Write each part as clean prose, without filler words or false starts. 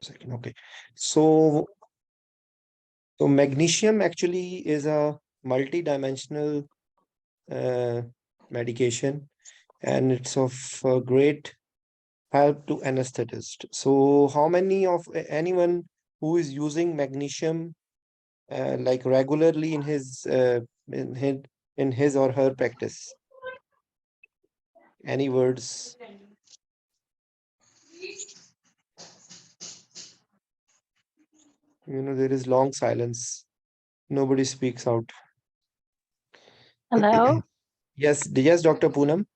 Second, okay. So, so magnesium actually is a multi-dimensional uh, medication, and it's of great help to anesthetist. So, how many of anyone who is using magnesium like regularly in his in his or her practice? Any words? There is long silence. Nobody speaks out. Hello. Yes, Dr. Poonam.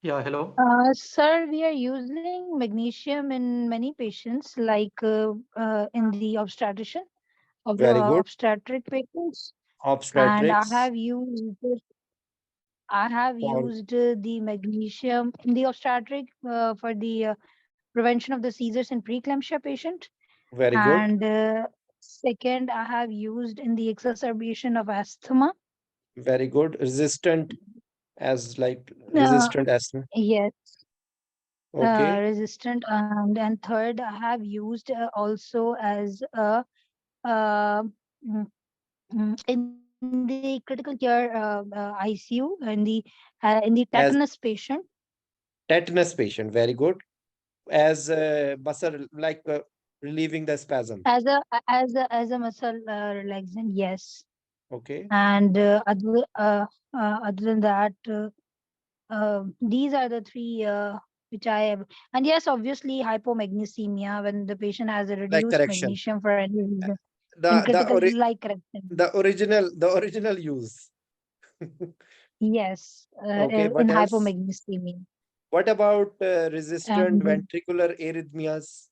Yeah, hello. Sir, we are using magnesium in many patients, like in the Very good. obstetric patients, and Obstetrics. I have For used the magnesium in the obstetric for the prevention of the seizures in preeclampsia patient, very good. and second, I have used in the exacerbation of asthma. Very good. Resistant as like Uh, resistant asthma. yes, Okay. resistant, and third, I have used also as a mm, in the critical care ICU in the As tetanus patient tetanus patient. Very good. As muscle like relieving the spasm. as a muscle relaxant. Yes, Okay. and other than that, these are the three which I have. And yes, obviously hypomagnesemia when the patient has a Like reduced correction. magnesium for any reason. In The the critical, ori like correction. the original use. Yes, Okay. in What else? hypomagnesemia. What about resistant And ventricular arrhythmias?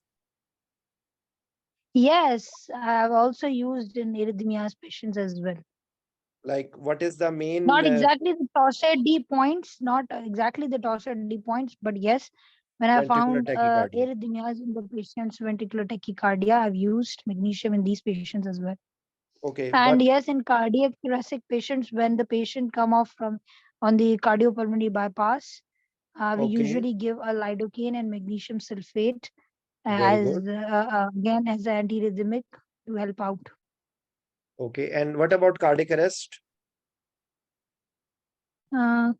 yes, I have also used in arrhythmias patients as well. Like what is the main Not exactly the Torsade D points, not exactly the Torsade D points, but yes, when I ventricular found tachycardia? arrhythmias in the patient's ventricular tachycardia, I've used magnesium in these patients as well. Okay. And But yes, in cardiac thoracic patients, when the patient come off from on the cardiopulmonary bypass, we okay. usually give a lidocaine and magnesium sulfate Very as good. again as an antiarrhythmic to help out. Okay. And what about cardiac arrest? Uh,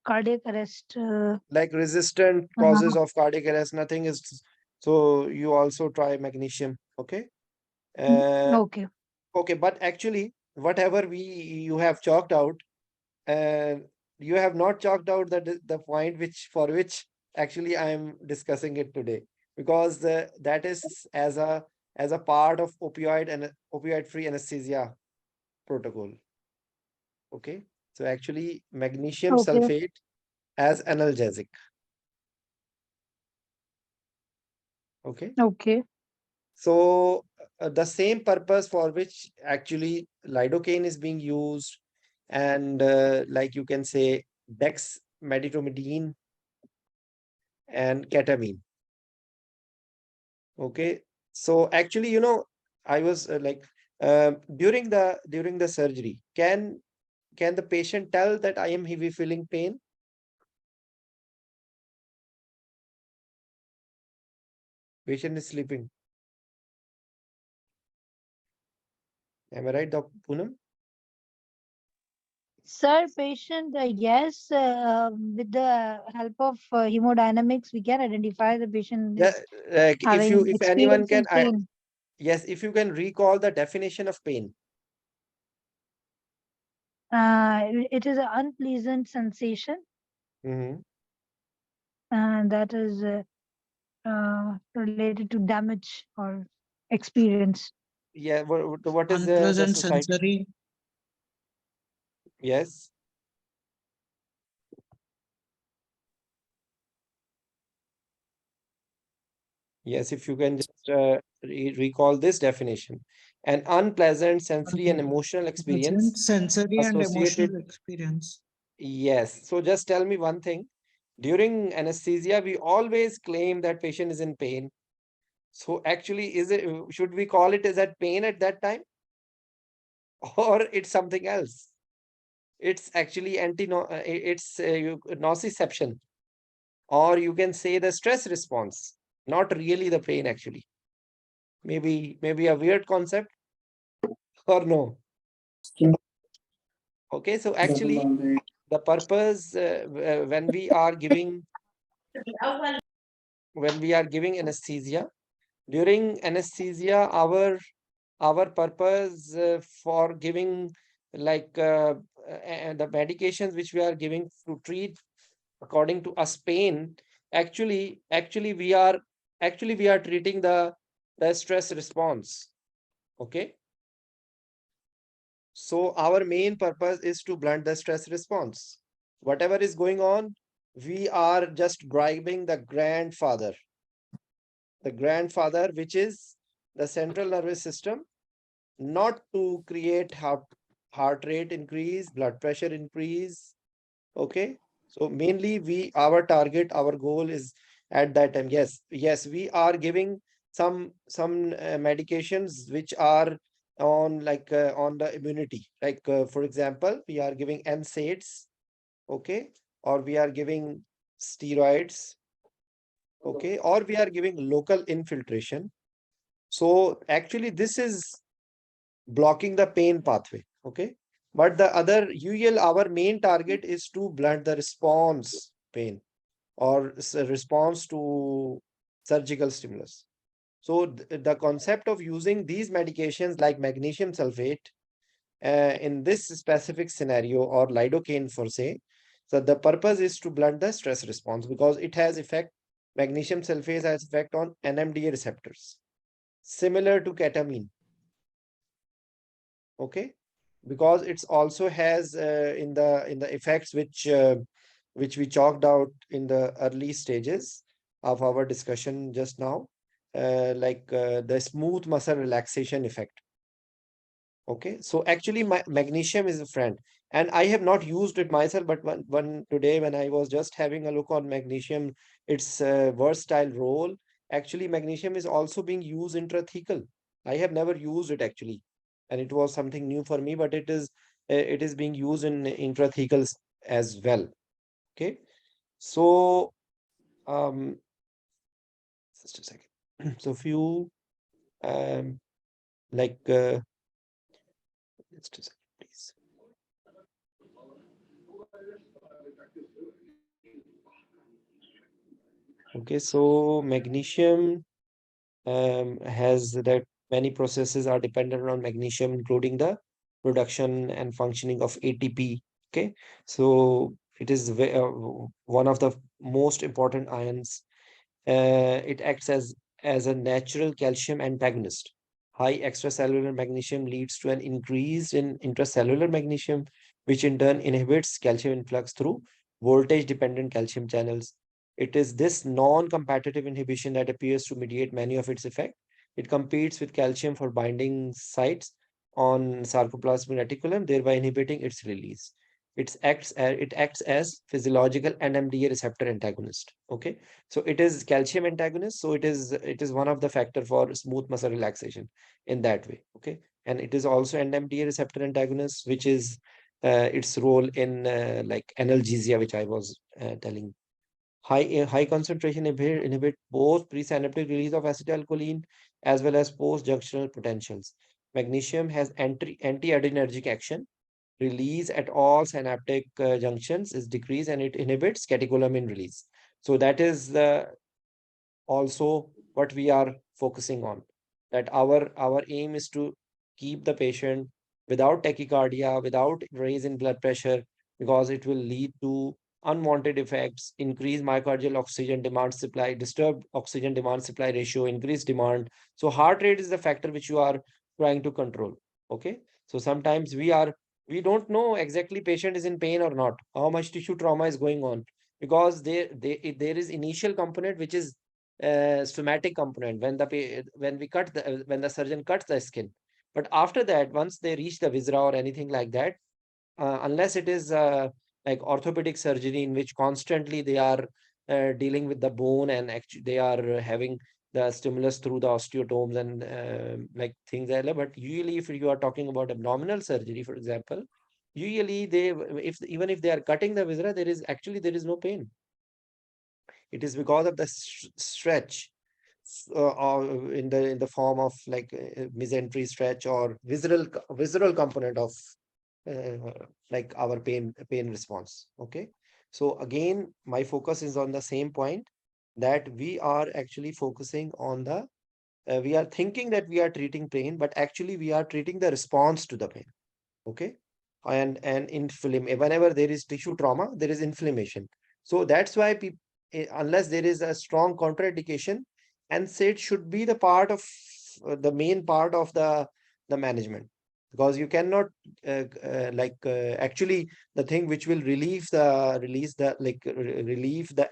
Cardiac arrest. Like resistant causes Uh, of cardiac arrest, nothing is. So you also try magnesium. Okay. Uh, okay. okay. But actually, whatever you have chalked out, uh, you have not chalked out the point for which actually I am discussing it today, because that is as a part of opioid-free anesthesia protocol. Okay. So actually, magnesium Okay. sulfate as analgesic. Okay. Okay. So the same purpose for which actually lidocaine is being used, and like you can say dexmedetomidine and ketamine. Okay. So actually, I was during the surgery, can the patient tell that I am heavy feeling pain? Patient is sleeping. Am I right, Dr. Poonam? Sir, patient, yes, with the help of hemodynamics, we can identify the patient Yeah. is Like having if anyone can, experiencing pain. yes, if you can recall the definition of pain. It is an unpleasant sensation, Mhm. and that is related to damage or experience. Yeah, what is the Unpleasant society? sensory. Yes, yes, if you can just recall this definition. An unpleasant sensory and emotional Unpleasant experience sensory and associated. emotional experience. Yes. So just tell me one thing. During anesthesia, we always claim that patient is in pain. So actually, should we call it as that pain at that time, or it's something else? It's actually it's nociception, or you can say the stress response. not really the pain actually. Maybe a weird concept or no? Okay, so actually the purpose when we are giving anesthesia, during anesthesia, our purpose for giving like the medications which we are giving to treat according to us pain, actually we are treating the stress response. Okay, so our main purpose is to blunt the stress response. Whatever is going on, we are just driving the grandfather, which is the central nervous system, not to create heart rate increase, blood pressure increase. Okay, so mainly our target, our goal is at that time. Yes, we are giving some medications which are on on the immunity, for example, we are giving NSAIDs. Okay, or we are giving steroids. Okay, or we are giving local infiltration. So actually this is blocking the pain pathway. Okay, but the other our main target is to blunt the response pain, or response to surgical stimulus. So the concept of using these medications like magnesium sulfate in this specific scenario, or lidocaine for say, so the purpose is to blunt the stress response, because it has effect, magnesium sulfate has effect on NMDA receptors, similar to ketamine. Okay, because it's also has in the effects which we chalked out in the early stages of our discussion just now, the smooth muscle relaxation effect. Okay, so actually magnesium is a friend, and I have not used it myself, but one today when I was just having a look on magnesium, its versatile role, actually magnesium is also being used intrathecal. I have never used it actually, and it was something new for me, but it is being used in intrathecals as well. Okay, so just a second. So few um like just a second, please. Okay, so magnesium has that many processes are dependent on magnesium, including the production and functioning of ATP. Okay, so it is one of the most important ions. It acts as a natural calcium antagonist. High extracellular magnesium leads to an increase in intracellular magnesium, which in turn inhibits calcium influx through voltage-dependent calcium channels. It is this non-competitive inhibition that appears to mediate many of its effects. It competes with calcium for binding sites on sarcoplasmic reticulum, thereby inhibiting its release. It acts as physiological NMDA receptor antagonist. Okay, so it is calcium antagonist. So it is one of the factor for smooth muscle relaxation in that way. Okay, and it is also NMDA receptor antagonist, which is its role in like analgesia, which I was telling. High concentration inhibit both presynaptic release of acetylcholine as well as post-junctional potentials. Magnesium has anti-adrenergic action. Release at all synaptic junctions is decreased, and it inhibits catecholamine release. So that is also what we are focusing on, that our aim is to keep the patient without tachycardia, without raise in blood pressure, because it will lead to unwanted effects, increase myocardial oxygen demand supply, disturb oxygen demand supply ratio, increase demand. So heart rate is the factor which you are trying to control. Okay, so sometimes we don't know exactly patient is in pain or not, how much tissue trauma is going on, because there is initial component which is somatic component when when the surgeon cuts the skin. But after that, once they reach the viscera or anything like that, unless it is like orthopedic surgery in which constantly they are dealing with the bone, and actually they are having the stimulus through the osteotomes and like things like that. But usually if you are talking about abdominal surgery, for example, usually if even if they are cutting the viscera, there is no pain. It is because of the stretch. in the form of like mesentery stretch or visceral component of like our pain response. Okay, so again, my focus is on the same point, that we are actually focusing on the we are thinking that we are treating pain, but actually we are treating the response to the pain. Okay, and whenever there is tissue trauma, there is inflammation. So that's why people, unless there is a strong contraindication, NSAID should be the part of the main part of the management, because you cannot actually the thing which will relieve the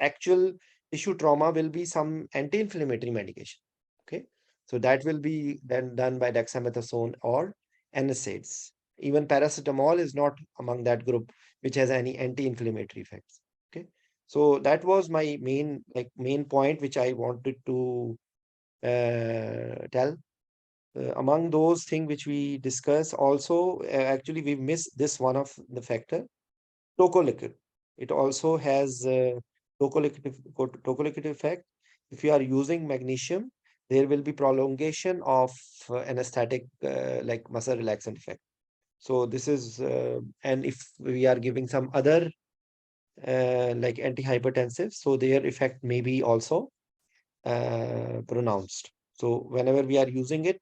actual tissue trauma will be some anti-inflammatory medication. Okay, so that will be then done by dexamethasone or NSAIDs. Even paracetamol is not among that group which has any anti-inflammatory effects. Okay, so that was my main point which I wanted to tell. Among those things which we discuss, also actually we missed this one of the factor, tocolicate. It also has tocolicate effect. If you are using magnesium, there will be prolongation of anesthetic like muscle relaxant effect. So this is, and if we are giving some other like antihypertensive, so their effect may be also pronounced. So whenever we are using it,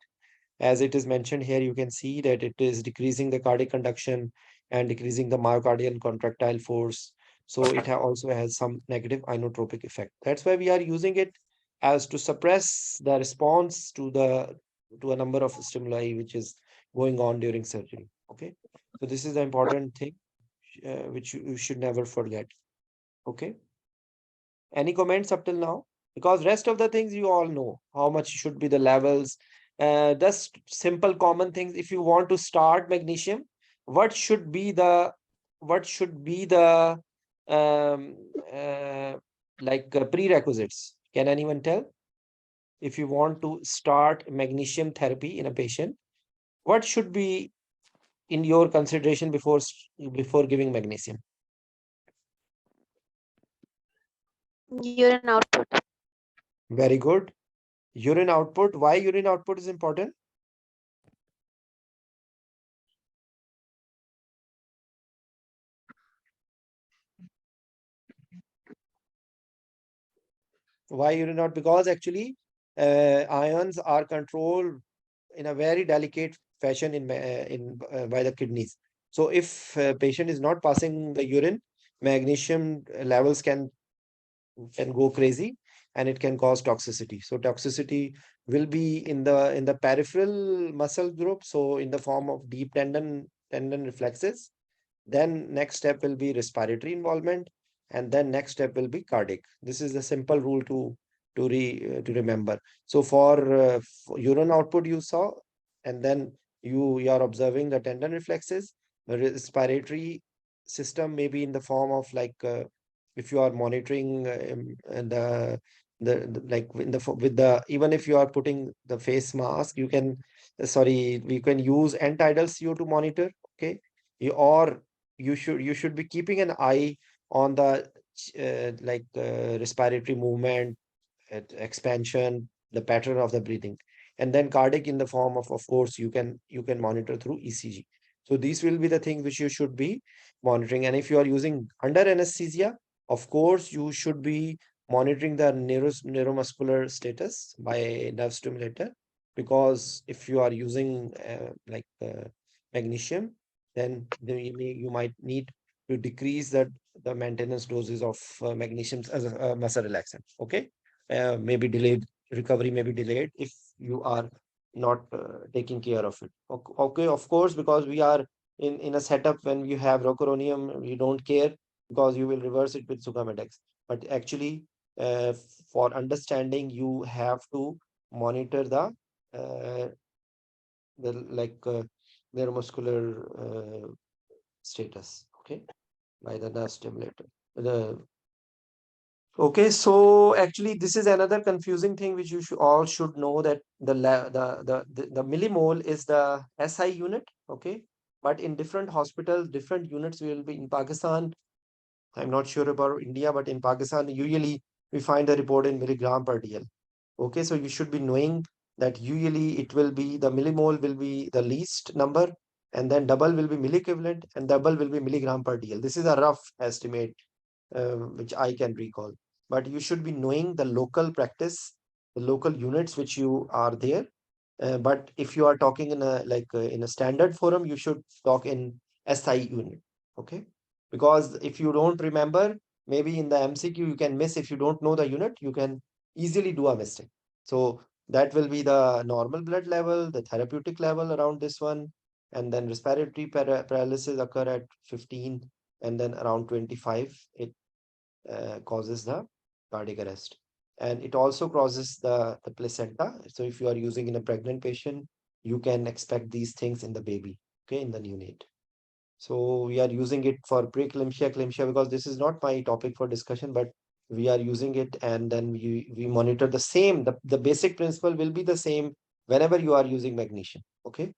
as it is mentioned here, you can see that it is decreasing the cardiac conduction and decreasing the myocardial contractile force. So it also has some negative inotropic effect. That's why we are using it as to suppress the response to a number of stimuli which is going on during surgery. Okay, so this is the important thing which you should never forget. Okay, any comments up till now? Because rest of the things you all know how much should be the levels. Just simple common things. If you want to start magnesium, what should be the um, uh, prerequisites? Can anyone tell? If you want to start magnesium therapy in a patient, what should be in your consideration before giving magnesium? Urine output. Very good. Urine output. Why urine output is important? Why urine out? Because actually ions are controlled in a very delicate fashion by the kidneys. So if patient is not passing the urine, magnesium levels can go crazy, and it can cause toxicity. So toxicity will be in the peripheral muscle group, so in the form of deep tendon reflexes. Then next step will be respiratory involvement, and then next step will be cardiac. This is the simple rule to remember. So for urine output you saw, and then you are observing the tendon reflexes. The respiratory system may be in the form of if you are monitoring like in the with the even if you are putting the face mask, you can we can use end-tidal CO2 monitor. Okay, or you should be keeping an eye on the respiratory movement, expansion, the pattern of the breathing, and then cardiac in the form of course you can monitor through ECG. So these will be the things which you should be monitoring. And if you are using under anesthesia, of course you should be monitoring the neuromuscular status by nerve stimulator, because if you are using magnesium, then you might need to decrease the maintenance doses of magnesium as a muscle relaxant. Okay, maybe delayed recovery may be delayed if you are not taking care of it. Okay, of course, because we are in a setup when you have rocuronium, you don't care because you will reverse it with sucamadex. But actually, uh, for understanding, you have to monitor uh, the neuromuscular status. Okay, by the nerve stimulator. The Okay, so actually, this is another confusing thing which you all should know, that the millimole is the SI unit. Okay, but in different hospitals, different units will be. In Pakistan, I'm not sure about India, but in Pakistan, usually we find the report in milligram per DL. Okay, so you should be knowing that usually it will be the millimole will be the least number, and then double will be milliequivalent, and double will be milligram per dl. This is a rough estimate which I can recall. But you should be knowing the local practice, the local units which you are there. But if you are talking in a in a standard forum, you should talk in SI unit. Okay, because if you don't remember, maybe in the MCQ you can miss. If you don't know the unit, you can easily do a mistake. So that will be the normal blood level, the therapeutic level around this one, and then respiratory paralysis occur at 15, and then around 25 it causes the cardiac arrest. And it also crosses the placenta. So if you are using in a pregnant patient, you can expect these things in the baby, okay, in the neonate. So we are using it for preeclampsia, eclampsia, because this is not my topic for discussion, but we are using it, and then we monitor the same. The basic principle will be the same whenever you are using magnesium. Okay.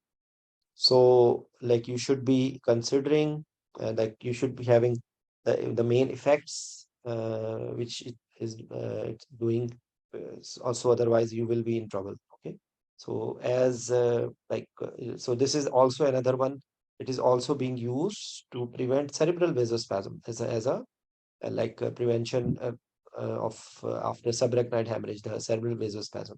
So like you should be considering like you should be having the main effects which it is it's doing also, otherwise you will be in trouble. Okay, so as so this is also another one. It is also being used to prevent cerebral vasospasm as a prevention of after subarachnoid hemorrhage, the cerebral vasospasm.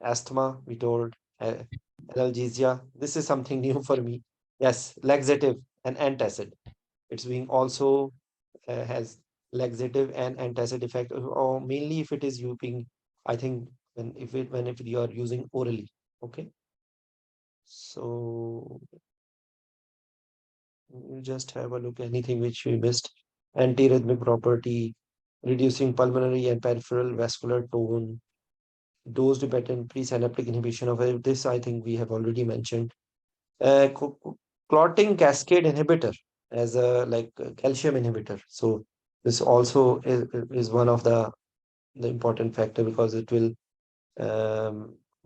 Asthma, we told, analgesia. This is something new for me. Yes, laxative and antacid. It's being also has laxative and antacid effect, or mainly if it is using, I think, when if you are using orally. Okay, so you just have a look. Anything which we missed? Antiarrhythmic property, reducing pulmonary and peripheral vascular tone, dose dependent presynaptic inhibition of it. This I think we have already mentioned. uh, Clotting cascade inhibitor as a calcium inhibitor. So this also is one of the important factor, because it will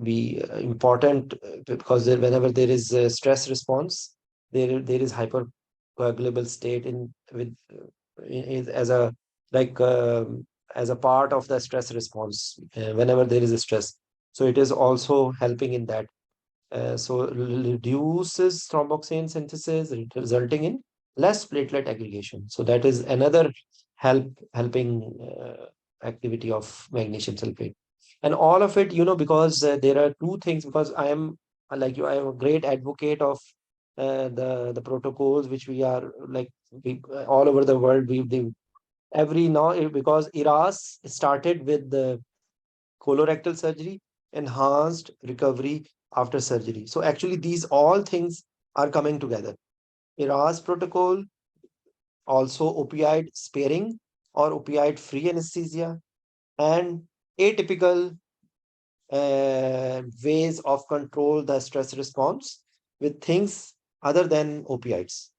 be important because whenever there is a stress response, there is hypercoagulable state in with as a like as a part of the stress response whenever there is a stress. So it is also helping in that. So reduces thromboxane synthesis, resulting in less platelet aggregation. So that is another helping activity of magnesium sulfate. And all of it, because there are two things. Because I am like you, I am a great advocate of the protocols which we are all over the world. Every now because IRAS started with the colorectal surgery, enhanced recovery after surgery. So actually, these all things are coming together. IRAS protocol, also opioid sparing or opioid-free anesthesia, and atypical ways of control the stress response with things other than opioids.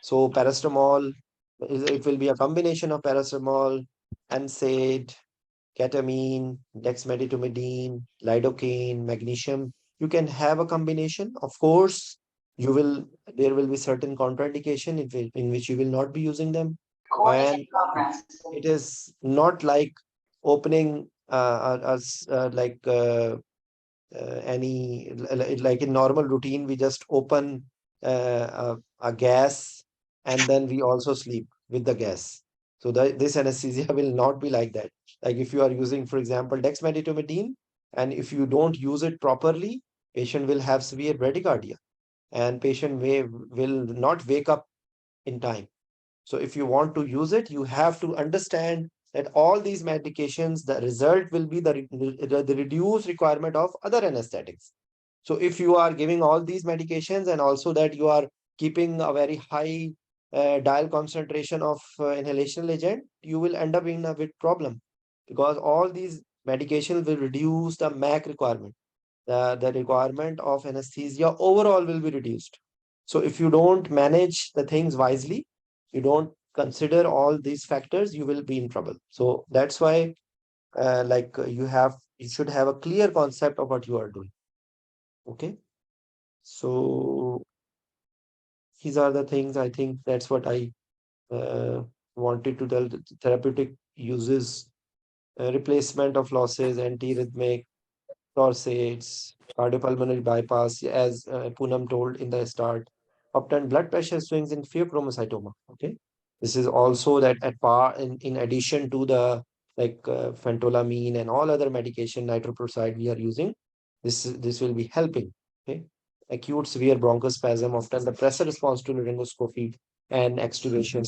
So paracetamol, it will be a combination of paracetamol, NSAID, ketamine, dexmedetomidine, lidocaine, magnesium. You can have a combination. Of course, there will be certain contraindication in which you will not be using them. And it is not like opening any like in normal routine, we just open a gas and then we also sleep with the gas. So this anesthesia will not be like that. Like if you are using, for example, dexmedetomidine, and if you don't use it properly, patient will have severe bradycardia, and patient will not wake up in time. So if you want to use it, you have to understand that all these medications, the result will be the reduced requirement of other anesthetics. So if you are giving all these medications and also that you are keeping a very high dial concentration of inhalational agent, you will end up in a big problem, because all these medications will reduce the MAC requirement. The requirement of anesthesia overall will be reduced. So if you don't manage the things wisely, you don't consider all these factors, you will be in trouble. So that's why you should have a clear concept of what you are doing. Okay, so these are the things. I think that's what I wanted to tell. The therapeutic uses, replacement of losses, antiarrhythmic, Torsades, cardiopulmonary bypass, as Poonam told in the start, often blood pressure swings in pheochromocytoma. Okay, this is also that at par in addition to the like phentolamine and all other medication nitroprusside we are using. This will be helping. Okay, acute severe bronchospasm, often the pressor response to laryngoscopy and extubation.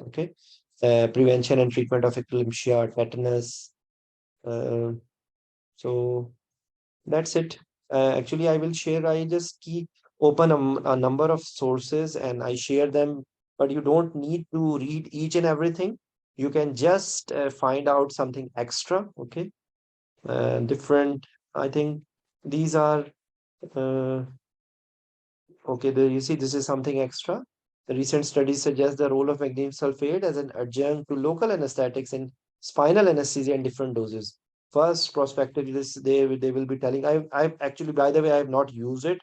Okay, prevention and treatment of eclampsia, tetanus. Uh, so that's it. Actually, I will share. I just keep open a number of sources and I share them, but you don't need to read each and everything. You can just find out something extra. Okay, different. I think these are uh, okay. You see, this is something extra. The recent studies suggest the role of magnesium sulfate as an adjunct to local anesthetics in spinal anesthesia in different doses. First, prospective, this they will be telling. I've actually, by the way, I have not used it.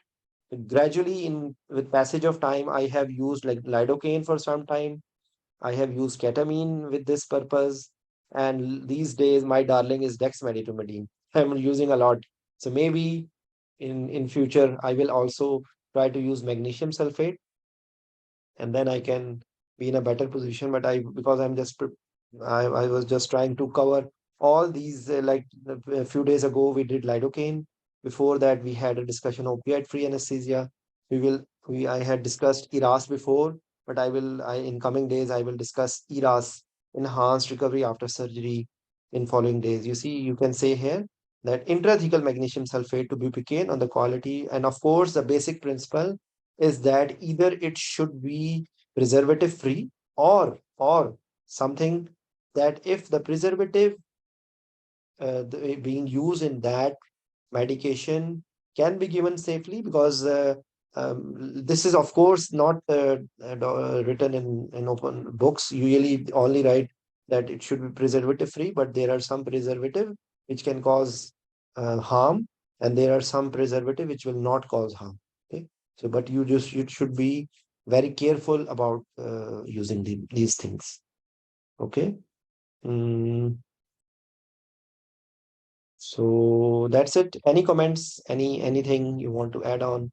Gradually, in with passage of time, I have used like lidocaine for some time. I have used ketamine with this purpose, and these days my darling is dexmedetomidine. I'm using a lot. So maybe in future I will also try to use magnesium sulfate, and then I can be in a better position. But I because I'm just I was just trying to cover all these like a few days ago we did lidocaine. Before that we had a discussion of opioid-free anesthesia. We I had discussed ERAS before, but I in coming days I will discuss ERAS, enhanced recovery after surgery, in following days. You see, you can say here that intrathecal magnesium sulfate to bupivacaine on the quality, and of course the basic principle is that either it should be preservative free or something that if the preservative being used in that medication can be given safely, because this is of course not written in open books. Usually only write that it should be preservative free, but there are some preservative which can cause harm, and there are some preservative which will not cause harm. Okay, so but you should be very careful about using these things. Okay. Mm, so that's it. Any comments? Anything you want to add on?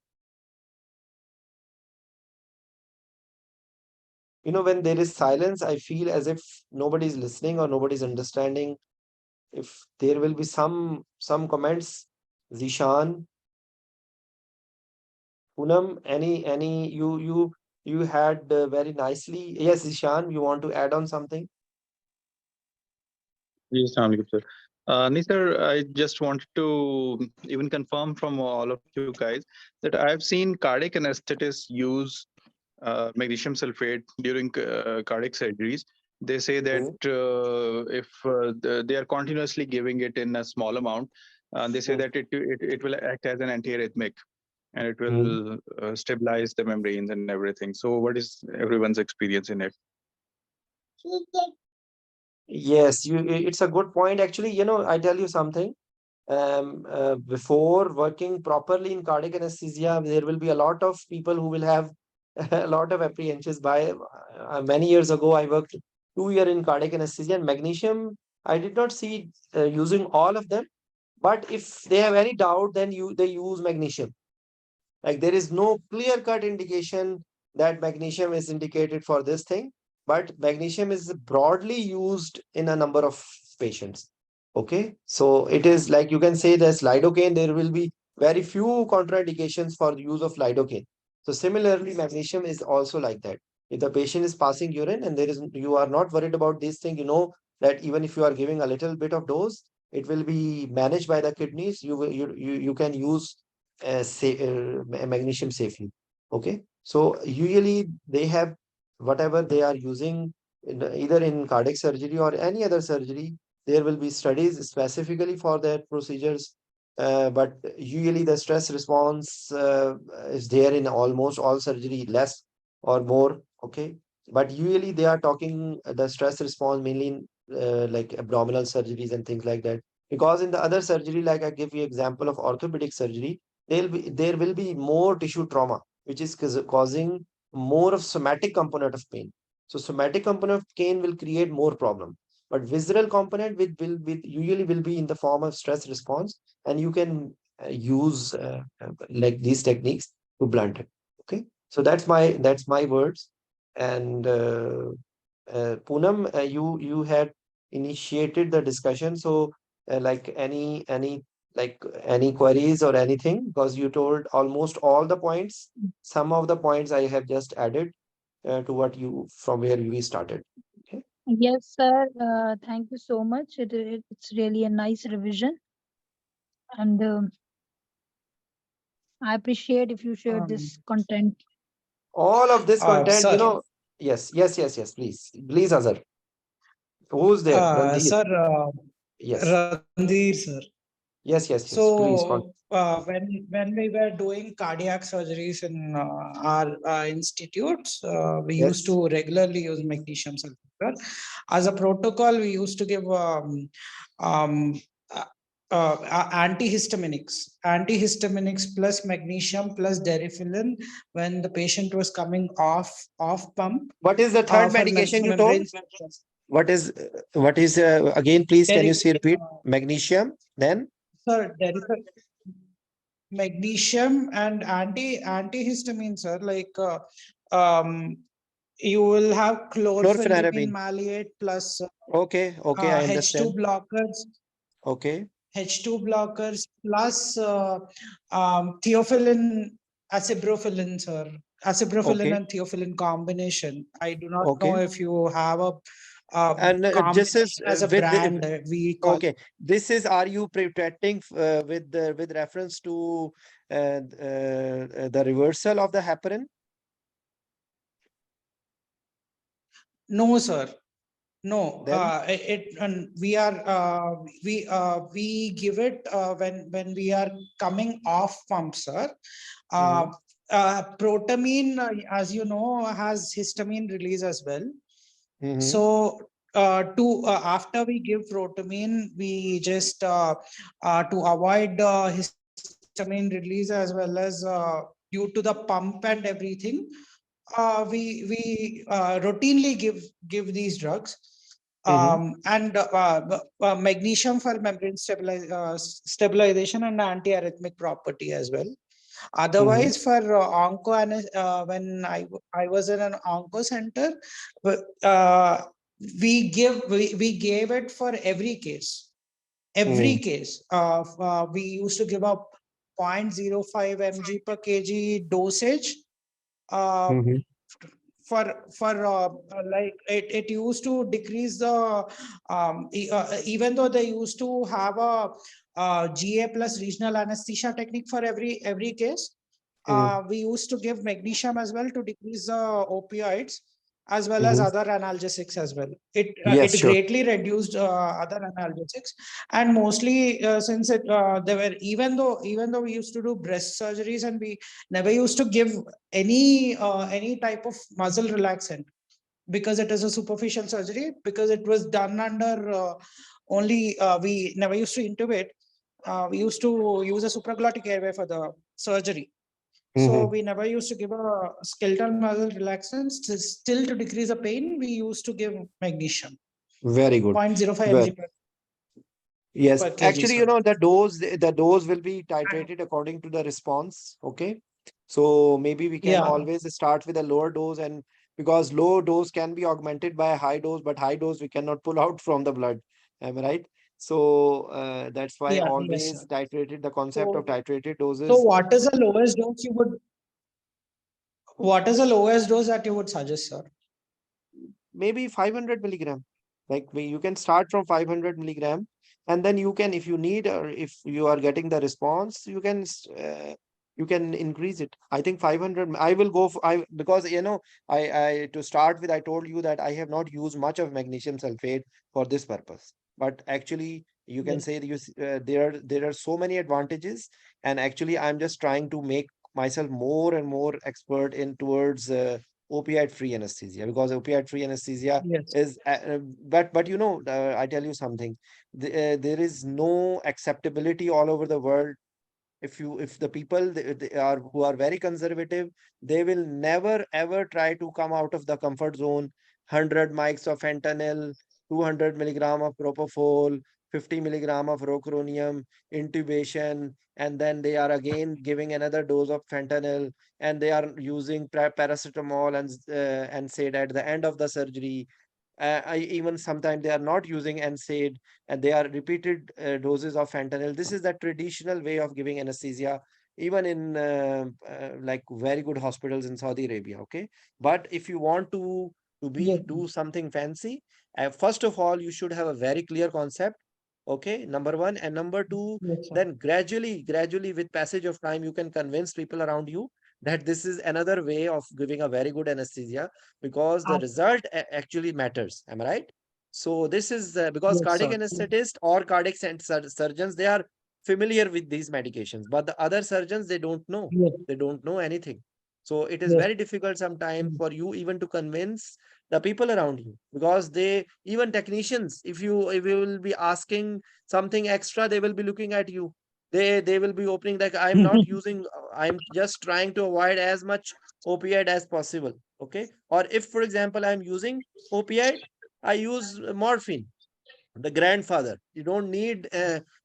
You know, when there is silence, I feel as if nobody's listening or nobody's understanding. If there will be some comments, Zishan, Poonam, any you had very nicely. Yes, Zishan, you want to add on something? Yes, Alaikum, sir. Nisar, I just wanted to even confirm from all of you guys that I've seen cardiac anesthetists use magnesium sulfate during cardiac surgeries. They say that Mm, if they are continuously giving it in a small amount, they say mm, that it will act as an antiarrhythmic and it mm. will stabilize the membranes and everything. So, what is everyone's experience in it? Yes, it's a good point. Actually, you know, I tell you something. Before working properly in cardiac anesthesia, there will be a lot of people who will have a lot of apprehensions. By many years ago, I worked 2 years in cardiac anesthesia, and magnesium, I did not see using all of them. But if they have any doubt, then they use magnesium. Like there is no clear cut indication that magnesium is indicated for this thing, but magnesium is broadly used in a number of patients. Okay, so it is like you can say there's lidocaine, there will be very few contraindications for the use of lidocaine. So similarly, magnesium is also like that. If the patient is passing urine and there is you are not worried about this thing, you know that even if you are giving a little bit of dose, it will be managed by the kidneys. You can use magnesium safely. Okay, so usually they have whatever they are using either in cardiac surgery or any other surgery. There will be studies specifically for that procedures, but usually the stress response is there in almost all surgery, less or more. Okay, but usually they are talking the stress response mainly in like abdominal surgeries and things like that. Because in the other surgery, like I give you example of orthopedic surgery, there will be more tissue trauma, which is causing more of somatic component of pain. So somatic component of pain will create more problem, but visceral component with usually will be in the form of stress response, and you can use like these techniques to blunt it. Okay, so that's my words. And Poonam, you had initiated the discussion. So like any queries or anything, because you told almost all the points. Some of the points I have just added to what you from where we started. Okay. Yes, sir. Thank you so much. It's really a nice revision, and I appreciate if you share Um, this content. All of this content, Sir, yes, please, Azhar. Who's there? Randhir. sir, Yes, Randhir, sir. yes, please. So when we were doing cardiac surgeries in our institutes, we used Yes. to regularly use magnesium sulfate. As a protocol, we used to give um, uh, antihistaminics plus magnesium plus deriphyllin when the patient was coming off pump What is the third for medication you told? membrane. What is again, please, can you Derip- say repeat? Magnesium, then Sir, magnesium and antihistamine, sir, like um you will have chlorpheniramine chlorpheniramine. maleate plus Okay, I H2 understand. blockers, Okay, H2 blockers plus theophylline, acebrophylline, sir. Acebrophylline okay, and theophylline combination. I do not know okay. if you have a And this is combination as a with brand. We call okay. This is, are you protecting with reference to the reversal of the heparin? no, sir. No, Then. and we give it when we are coming off pump, sir. Mhm, Protamine, as you know, has histamine release as well. mhm, So to after we give protamine, we just to avoid histamine release as well as due to the pump and everything, we routinely give these drugs. mhm, And magnesium for membrane stabilization and antiarrhythmic property as well. mhm, Otherwise, for when I was in an onco center, uh, we gave it for every case. Every mhm, case, we used to give up 0.05 mg per kg dosage. Uh, mhm, like it used to decrease the even though they used to have a GA plus regional anesthesia technique for every case, mhm, we used to give magnesium as well to decrease the opioids as well as mhm. other analgesics as well. Yes, It sure. greatly reduced other analgesics, and mostly since it they were even though we used to do breast surgeries and we never used to give any type of muscle relaxant because it is a superficial surgery, because it was done under only we never used to intubate. We used to use a supraglottic airway for the surgery, so Mhm. we never used to give a skeletal muscle relaxant. Still to decrease the pain, we used to give magnesium Very good. 0.05 Well, mg yes, per kg, actually, sir. the dose will be titrated according to the response. Okay. So maybe we can Yeah, always start with a lower dose, and because low dose can be augmented by a high dose, but high dose we cannot pull out from the blood. Am I right? So that's why yeah, yes, sir. always titrated, the concept of So, titrated so doses. what is the lowest dose you would? What is the lowest dose that you would suggest, sir? Maybe 500 milligram. Like you can start from 500 milligram, and then you can, if you need, or if you are getting the response, you can increase it. I think 500. I will go for, because I to start with, I told you that I have not used much of magnesium sulfate for this purpose. But actually, you can Yes. say that there are so many advantages, and actually, I'm just trying to make myself more and more expert in towards opioid-free anesthesia, because opioid-free anesthesia Yes. is but I tell you something. There is no acceptability all over the world. If the people, they are who are very conservative, they will never ever try to come out of the comfort zone. 100 mics of fentanyl, 200 milligram of propofol, 50 milligram of rocuronium, intubation, and then they are again giving another dose of fentanyl, and they are using paracetamol and said at the end of the surgery. Even sometimes they are not using NSAID, and they are repeated doses of fentanyl. This is the traditional way of giving anesthesia, even in like very good hospitals in Saudi Arabia. Okay, but if you want to Yes, do something fancy, first of all, you should have a very clear concept. Okay, number one, and number two, yes, sir. then gradually, with passage of time, you can convince people around you that this is another way of giving a very good anesthesia, because the Ah, result actually matters. Am I right? So this is because yes, cardiac sir. anesthetist or cardiac surgeons, they are familiar with these medications, but the other surgeons, they don't know. Yes, They don't know anything. So it is yes. very difficult sometimes Mm. for you even to convince the people around you, because they, even technicians, if you will be asking something extra, they will be looking at you. They will be opening like, I'm not using, I'm just trying to avoid as much opioid as possible. Okay, or if for example I'm using opioid, I use morphine, the grandfather. You don't need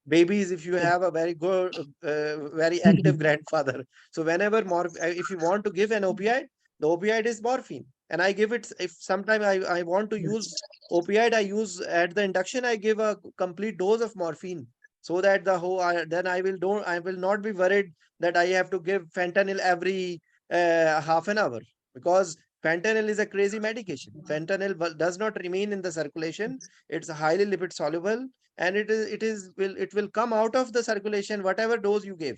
babies if you have a very good very active grandfather. So whenever if you want to give an opioid, the opioid is morphine, and I give it. If sometime I want to use opioid, I use at the induction, I give a complete dose of morphine, so that the whole then I will not be worried that I have to give fentanyl every half an hour, because fentanyl is a crazy medication. Fentanyl does not remain in the circulation. It's highly lipid soluble, and it will come out of the circulation whatever dose you give.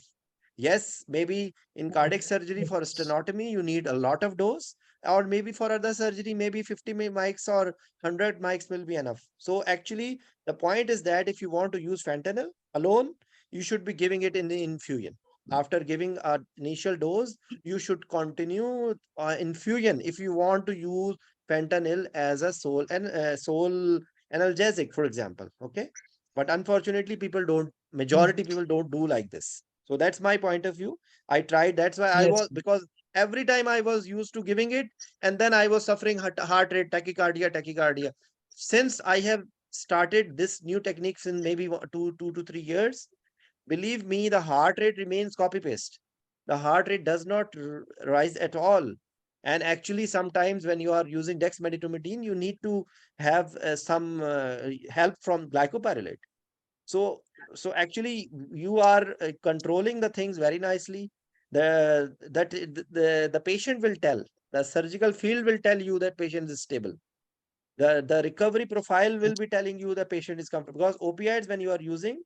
Yes, maybe in cardiac surgery for stenotomy you need a lot of dose, or maybe for other surgery maybe 50 mics or 100 mics will be enough. So actually the point is that if you want to use fentanyl alone, you should be giving it in the infusion. After giving an initial dose, you should continue infusion if you want to use fentanyl as a sole analgesic, for example. Okay, but unfortunately people don't, majority people don't do like this. So that's my point of view. I tried, that's why I Yes, was, because every time I was used to giving it, and then I was suffering heart rate, tachycardia. Since I have started this new techniques in maybe 2 to 3 years, believe me, the heart rate remains copy paste. The heart rate does not rise at all. And actually, sometimes when you are using dexmedetomidine, you need to have some help from glycopyrrolate. So, so actually, you are controlling the things very nicely. The patient will tell. The surgical field will tell you that patient is stable. The recovery profile will be telling you the patient is comfortable, because opioids, when you are using,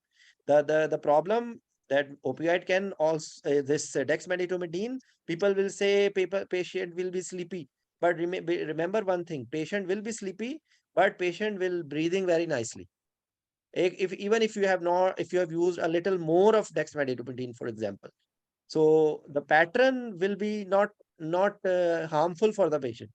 the problem that opioid can also this dexmedetomidine, people will say patient will be sleepy, but remember one thing, patient will be sleepy, but patient will breathing very nicely. If even if you have not, if you have used a little more of dexmedetomidine, for example, so the pattern will be not harmful for the patient.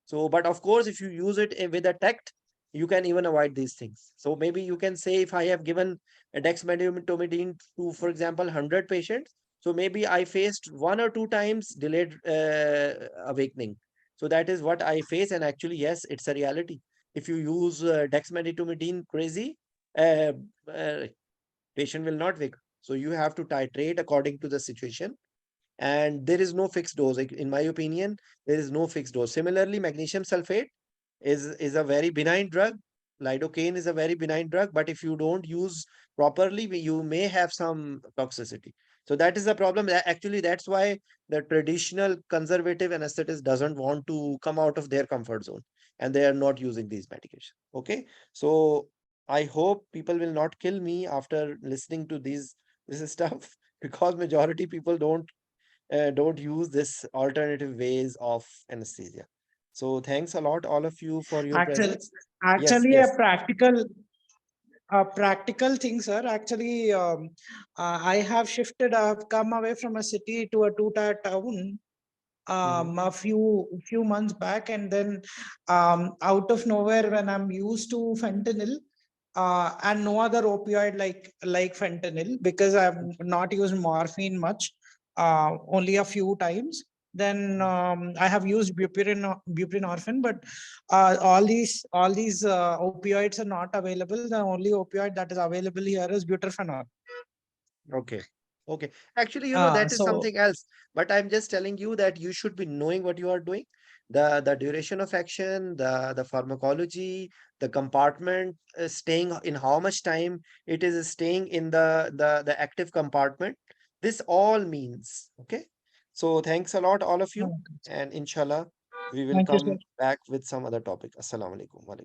So, but of course, if you use it with a tact, you can even avoid these things. So maybe you can say, if I have given a dexmedetomidine to, for example, 100 patients, so maybe I faced 1 or 2 times delayed awakening. So that is what I face. And actually, yes, it's a reality. If you use dexmedetomidine crazy, uh, uh, patient will not wake up. So you have to titrate according to the situation, and there is no fixed dose. Like, in my opinion, there is no fixed dose. Similarly, magnesium sulfate is a very benign drug. Lidocaine is a very benign drug, but if you don't use properly, you may have some toxicity. So that is the problem. Actually, that's why the traditional conservative anesthetist doesn't want to come out of their comfort zone, and they are not using these medications. Okay, so I hope people will not kill me after listening to this stuff, because majority people don't use this alternative ways of anesthesia. So thanks a lot, all of you, for your actually, presence. Yes, actually, yes. a practical thing, sir. Actually, I have shifted. I have come away from a city to a two-tier town Mhm. a few months back, and then out of nowhere, when I'm used to fentanyl and no other opioid like fentanyl, because I've not used morphine much, only a few times. then I have used buprenorphine, but all these opioids are not available. The only opioid that is available here is butorphanol. Okay. Okay. Actually, that is So something else. But I'm just telling you that you should be knowing what you are doing. The duration of action, the pharmacology, the compartment staying in how much time it is staying in the active compartment. This all means. Okay. So thanks a lot, all of you. And inshallah, we will thank you, sir. come back with some other topic. Assalamu alaikum.